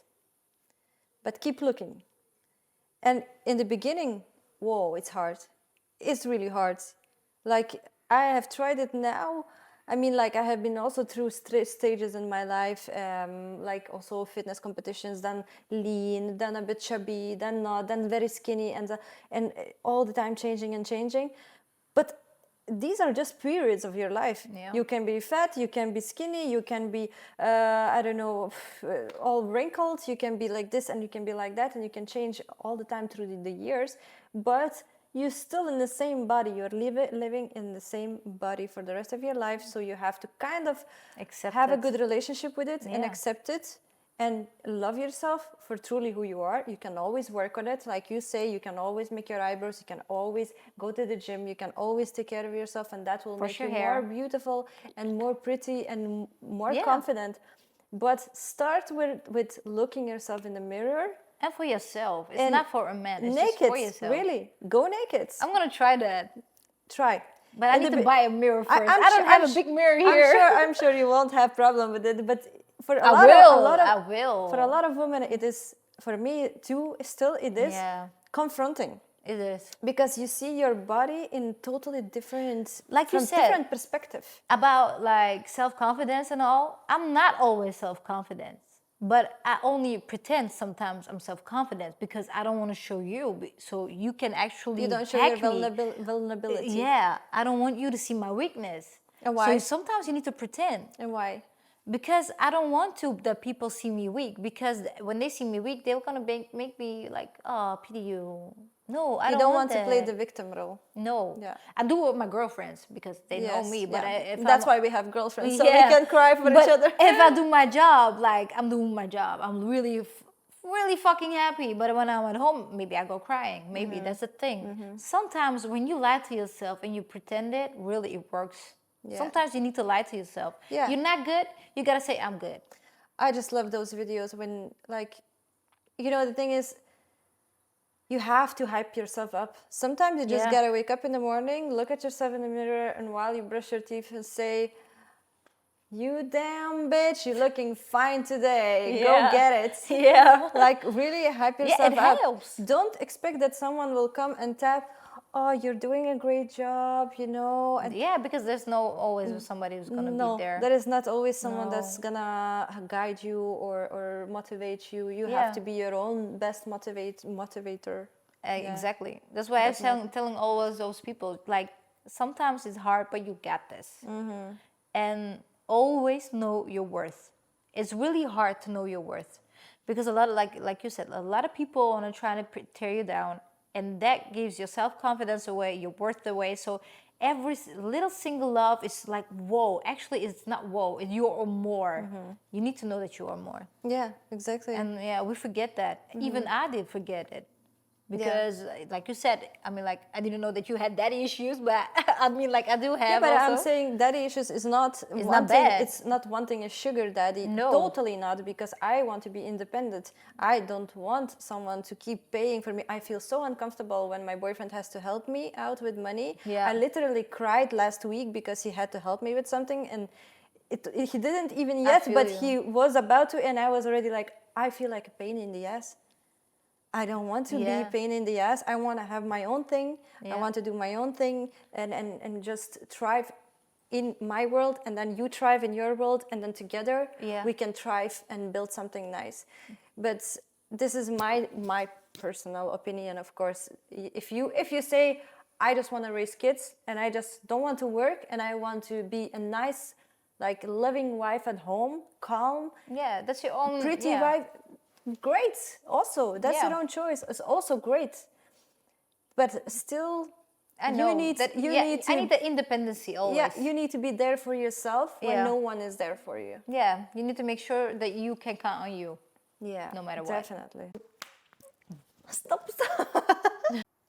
But keep looking. And in the beginning, whoa, it's hard. It's really hard. Like, I have tried it now. I mean, like, I have been also through stages in my life, like also fitness competitions, then lean, then a bit chubby, then not, then very skinny, and all the time changing and changing. But these are just periods of your life. Yeah. You can be fat, you can be skinny, you can be, I don't know, all wrinkled, you can be like this and you can be like that, and you can change all the time through the years. But you're still in the same body. You're living in the same body for the rest of your life. So you have to kind of Accept have a it. good relationship with it and Yeah. accept it. And love yourself for truly who you are. You can always work on it. Like you say, you can always make your eyebrows. You can always go to the gym. You can always take care of yourself. And that will make your you hair. more beautiful and more pretty and more Yeah. confident. But start with looking yourself in the mirror. And for yourself. It's And not for a man. It's naked. just for yourself. Really. Go naked. I'm gonna try that. Try. But I In need the to be- buy a mirror first. I'm I don't sure- have I'm a sh- big mirror here. I'm sure you won't have problem with it. But for I a lot of I will. for a lot of women, it is, for me too, still it is Yeah. confronting, It is. because you see your body in totally different, Like you from said. different perspective. About like self-confidence and all, I'm not always self-confident. But I only pretend sometimes I'm self-confident because I don't want to show you. So you can actually You don't show your hack me. vulnerability. Yeah, I don't want you to see my weakness. And why? So sometimes you need to pretend. And why? Because I don't want to that people see me weak. Because when they see me weak, they're gonna make me like, oh, pity you. No, I You don't, don't want to play that. the victim role. No. Yeah. I do it with my girlfriends because they know Yes, me. But yeah. if That's I'm, why we have girlfriends, so Yeah, we can cry for but each other. if I do my job, like I'm doing my job, I'm really fucking happy. But when I'm at home, maybe I go crying. Maybe Mm-hmm. that's the thing. Sometimes when you lie to yourself and you pretend it, really it works. Yeah. Sometimes you need to lie to yourself. Yeah. You're not good. You gotta say I'm good. I just love those videos when, like, you know, the thing is, you have to hype yourself up. Sometimes you just Yeah. gotta wake up in the morning, look at yourself in the mirror, and while you brush your teeth, and say, "You damn bitch, you're looking fine today. Yeah. Go get it." Yeah. Like, really hype yourself it up. helps. Don't expect that someone will come and tap, "Oh, you're doing a great job," you know. And Yeah, because there's no always somebody who's gonna no, be there. there is not always someone No. that's gonna guide you or motivate you. You Yeah. have to be your own best motivator. Exactly. That's why I'm telling always those people, like, sometimes it's hard, but you got this. And always know your worth. It's really hard to know your worth because a lot of, like you said, a lot of people want to try to tear you down, and that gives your self-confidence away, your worth away. So every little single love is like, whoa. Actually, it's not whoa. You are more. You need to know that you are more. Yeah, exactly. And yeah, we forget that. Even I did forget it. Because, like you said, I mean, like, I didn't know that you had daddy issues, but I mean, like, I do have. Yeah, but also. I'm saying daddy issues is not It's wanting, not bad. It's not wanting a sugar daddy. No. Totally not, because I want to be independent. I don't want someone to keep paying for me. I feel so uncomfortable when my boyfriend has to help me out with money. Yeah. I literally cried last week because he had to help me with something, and he didn't even yet, feel but you. he was about to, and I was already like, I feel like a pain in the ass. I don't want to be Yeah. a pain in the ass. I want to have my own thing. Yeah. I want to do my own thing and just thrive in my world, and then you thrive in your world, and then together Yeah. we can thrive and build something nice. But this is my personal opinion, of course. If you say, I just want to raise kids and I just don't want to work and I want to be a nice, like, loving wife at home, calm, Yeah, that's your own. pretty yeah. wife, great. Also, that's Yeah. your own choice. It's also great. But still, I know. you need that, you yeah, need to I need the independency always. yeah, you need to be there for yourself when Yeah. no one is there for you. Yeah, you need to make sure that you can count on you. Yeah, No matter what. definitely. Stop.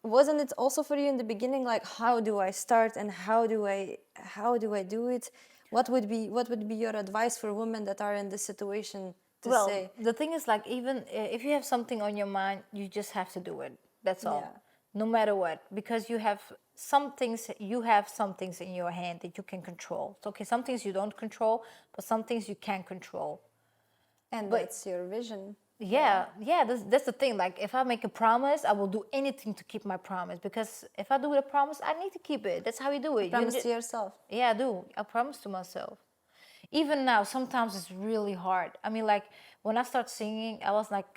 Wasn't it also for you in the beginning, like, how do I start and how do I do it? What would be your advice for women that are in this situation to Well, say? the thing is, like, even if you have something on your mind, you just have to do it. That's all. Yeah. No matter what, because you have some things in your hand that you can control. So, okay, some things you don't control, but some things you can control. And but- that's your vision. Yeah, that's the thing. Like, if I make a promise, I will do anything to keep my promise. Because if I do a promise, I need to keep it. That's how you do it. Promise to yourself. Yeah, I do. I promise to myself. Even now, sometimes it's really hard. I mean, like, when I started singing, I was like,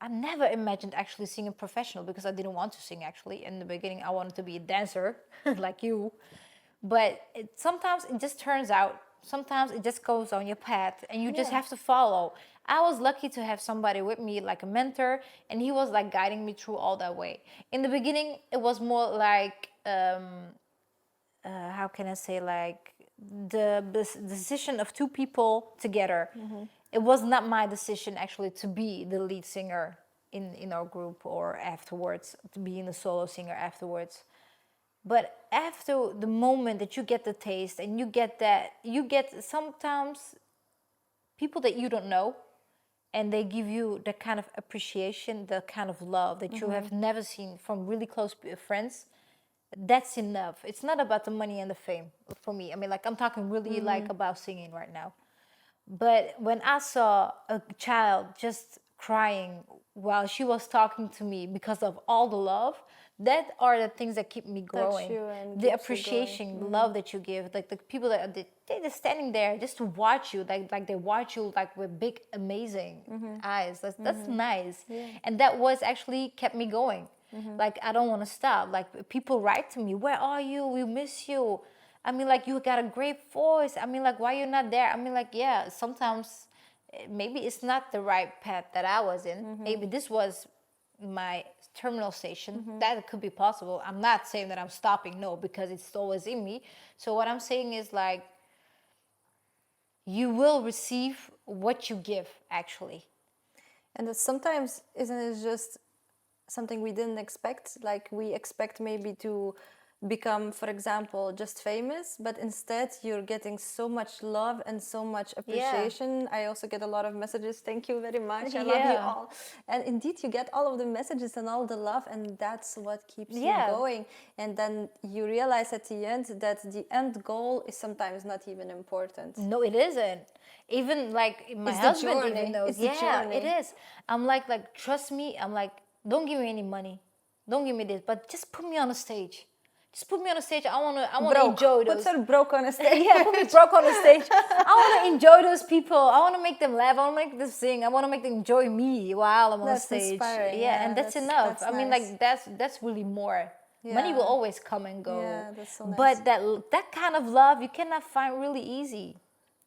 I never imagined actually singing professional because I didn't want to sing actually. In the beginning, I wanted to be a dancer like you. But sometimes it just turns out, sometimes it just goes on your path and you just Yeah. have to follow. I was lucky to have somebody with me, like a mentor, and he was like guiding me through all that way. In the beginning, it was more like, how can I say, like the decision of two people together. It was not my decision actually to be the lead singer in our group or afterwards, to being the solo singer afterwards. But after the moment that you get the taste and you get that, you get sometimes people that you don't know, and they give you the kind of appreciation, the kind of love that you have never seen from really close friends. That's enough. It's not about the money and the fame for me. I mean, like, I'm talking really like about singing right now. But when I saw a child just crying while she was talking to me because of all the love, that are the things that keep me growing. you and The keeps you appreciation, the love that you give, like the people that they're just standing there just to watch you, like they watch you like with big, amazing eyes. That's nice, and that was actually kept me going. Like, I don't want to stop. Like, people write to me, "Where are you? We miss you." I mean, like, you got a great voice. I mean, like, why you're not there? I mean, like, yeah, sometimes maybe it's not the right path that I was in. Maybe this was my terminal station. That could be possible. I'm not saying that I'm stopping, no, because it's always in me. So what I'm saying is, like, you will receive what you give, actually. And that sometimes isn't it just something we didn't expect? Like we expect maybe to become, for example, just famous, but instead you're getting so much love and so much appreciation. I also get a lot of messages. Thank you very much. I love you Yeah. all. And indeed, you get all of the messages and all the love, and that's what keeps you Yeah. going. And then you realize at the end that the end goal is sometimes not even important. No, it isn't. Even like my It's the husband journey. even knows. It's the Yeah, journey. it is. I'm like, trust me. I'm like, don't give me any money. Don't give me this, but just put me on a stage. Just put me on a stage. I wanna enjoy those. Put her broke on a stage. Yeah, put me broke on the stage. I want to enjoy those people. I want to make them laugh. I want to make them sing. I want to make them enjoy me while I'm on That's stage. inspiring. Yeah, and that's enough. that's I mean, nice. like, that's really more. Money Yeah. will always come and go. Yeah, that's so nice. But that kind of love you cannot find really easy.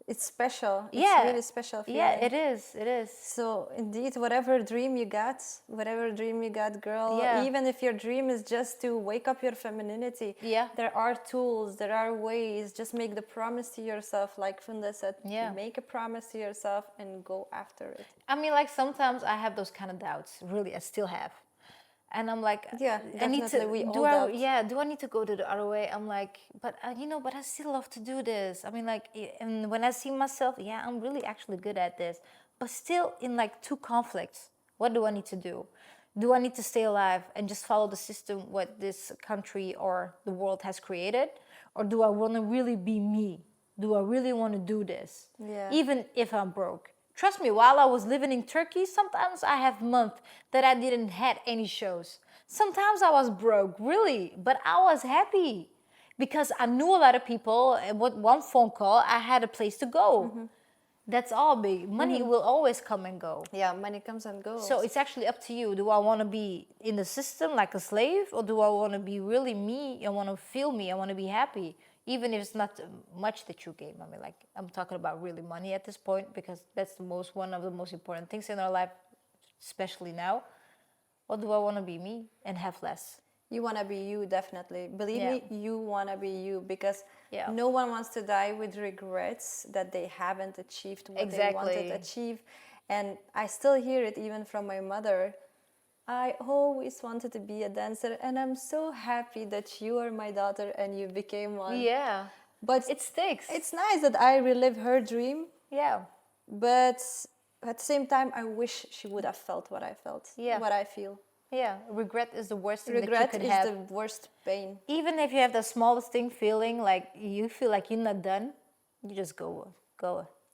It's special. It's Yeah, really special feeling. yeah, it is. It is. So indeed, whatever dream you got, girl, Yeah. even if your dream is just to wake up your femininity, Yeah. there are tools, there are ways. Just make the promise to yourself, like Funda said. Yeah. Make a promise to yourself and go after it. I mean, like, sometimes I have those kind of doubts. Really, I still have. And I'm like, Yeah, I need to. definitely, we all Do I? doubt. Yeah. Do I need to go to the other way? I'm like, but but I still love to do this. I mean, like, and when I see myself, yeah, I'm really actually good at this. But still, in like two conflicts. What do I need to do? Do I need to stay alive and just follow the system what this country or the world has created, or do I want to really be me? Do I really want to do this? Yeah. Even if I'm broke. Trust me, while I was living in Turkey, sometimes I have months that I didn't had any shows. Sometimes I was broke, really, but I was happy because I knew a lot of people, and with one phone call, I had a place to go. That's all big. Money will always come and go. Yeah, money comes and goes. So it's actually up to you. Do I want to be in the system like a slave, or do I want to be really me? I want to feel me. I want to be happy, even if it's not much that you gain. I mean, like, I'm talking about really money at this point because that's one of the most important things in our life, especially now. Or do I want to be me and have less? You want to be you, definitely. Believe Yeah. me, you want to be you because Yeah. no one wants to die with regrets that they haven't achieved what they wanted Exactly. to achieve. And I still hear it even from my mother. I always wanted to be a dancer, and I'm so happy that you are my daughter and you became one. Yeah. But It sticks. it's nice that I relive her dream, Yeah. but at the same time, I wish she would have felt what I felt, Yeah. what I feel. Yeah. Regret is the worst thing Regret that you is could have. the worst pain. Even if you have the smallest thing feeling like you feel like you're not done, you just go.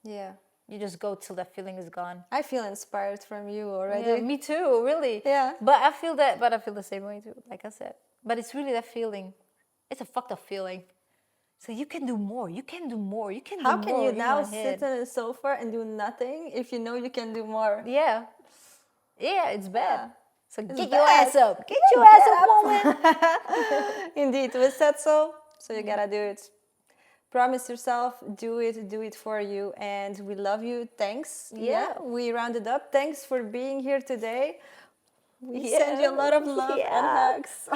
Yeah. You just go till that feeling is gone. I feel inspired from you already. Yeah, me too, really. Yeah. But I feel the same way too, like I said. But it's really that feeling. It's a fucked up feeling. So you can do more. You can do more. You can How do can more. you in now my head. sit on a sofa and do nothing if you know you can do more? Yeah. Yeah, it's bad. Yeah. So It's get your bad. ass up. Get Yeah, your ass get up, up. woman. Indeed, we said so, so you gotta do it. Promise yourself, do it for you, and we love you. Thanks. Yeah. We rounded up. Thanks for being here today. We Yeah. send you a lot of love and Yeah. hugs.